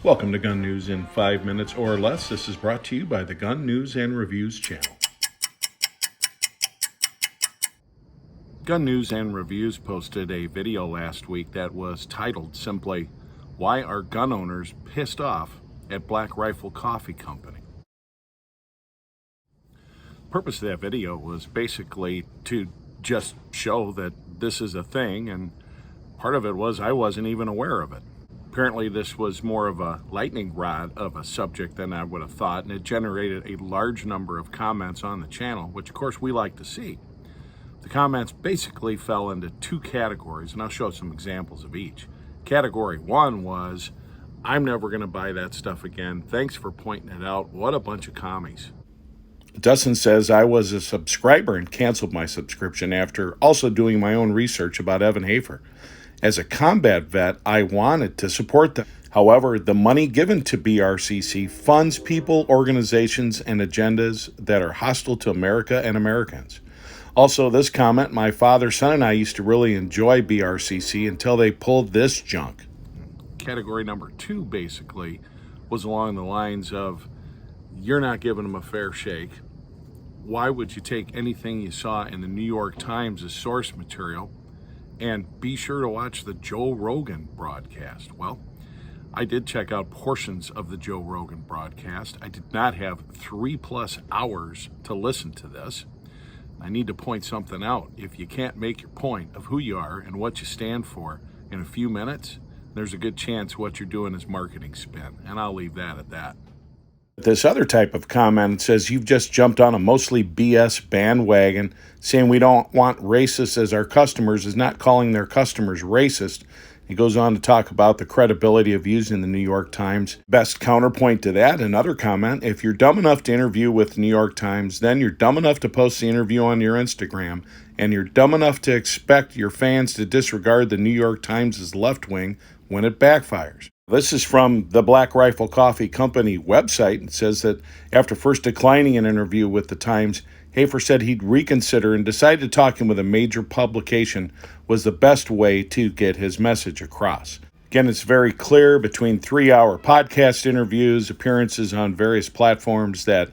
Welcome to Gun News in 5 minutes or less. This is brought to you by the Gun News and Reviews channel. Gun News and Reviews posted a video last week that was titled simply, "Why Are Gun Owners Pissed Off at Black Rifle Coffee Company?" The purpose of that video was basically to just show that this is a thing, and part of it was I wasn't even aware of it. Apparently this was more of a lightning rod of a subject than I would have thought, and it generated a large number of comments on the channel, which of course we like to see. The comments basically fell into two categories, and I'll show some examples of each. Category one was, "I'm never going to buy that stuff again. Thanks for pointing it out. What a bunch of commies." Dustin says, "I was a subscriber and canceled my subscription after also doing my own research about Evan Hafer. As a combat vet, I wanted to support them. However, the money given to BRCC funds people, organizations, and agendas that are hostile to America and Americans." Also, this comment, "My father, son, and I used to really enjoy BRCC until they pulled this junk." Category number two, basically, was along the lines of, "You're not giving them a fair shake. Why would you take anything you saw in the New York Times as source material? And be sure to watch the Joe Rogan broadcast." Well, I did check out portions of the Joe Rogan broadcast. I did not have 3+ hours to listen to this. I need to point something out. If you can't make your point of who you are and what you stand for in a few minutes, there's a good chance what you're doing is marketing spin, and I'll leave that at that. This other type of comment says, "You've just jumped on a mostly BS bandwagon. Saying we don't want racists as our customers is not calling their customers racist." He goes on to talk about the credibility of using the New York Times. Best counterpoint to that, another comment, "If you're dumb enough to interview with the New York Times, then you're dumb enough to post the interview on your Instagram, and you're dumb enough to expect your fans to disregard the New York Times' left wing when it backfires." This is from the Black Rifle Coffee Company website. It says that after first declining an interview with the Times, Hafer said he'd reconsider and decided talking with a major publication was the best way to get his message across. Again, it's very clear between 3-hour podcast interviews, appearances on various platforms, that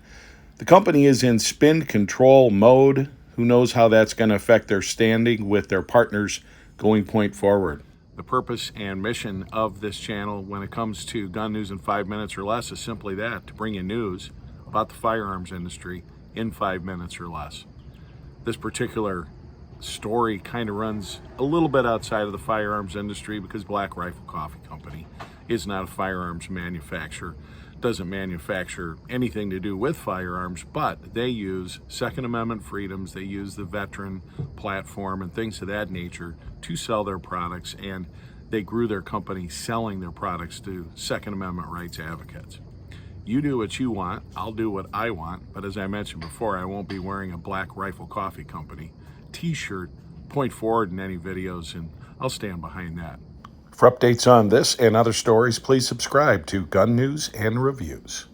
the company is in spin control mode. Who knows how that's going to affect their standing with their partners going point forward. The purpose and mission of this channel when it comes to gun news in 5 minutes or less is simply that, to bring you news about the firearms industry in 5 minutes or less. This particular story kind of runs a little bit outside of the firearms industry because Black Rifle Coffee Company is not a firearms manufacturer, doesn't manufacture anything to do with firearms, but they use Second Amendment freedoms, they use the veteran platform and things of that nature to sell their products, and they grew their company selling their products to Second Amendment rights advocates. You do what you want, I'll do what I want, but as I mentioned before, I won't be wearing a Black Rifle Coffee Company t-shirt point forward in any videos, and I'll stand behind that. For updates on this and other stories, please subscribe to Gun News and Reviews.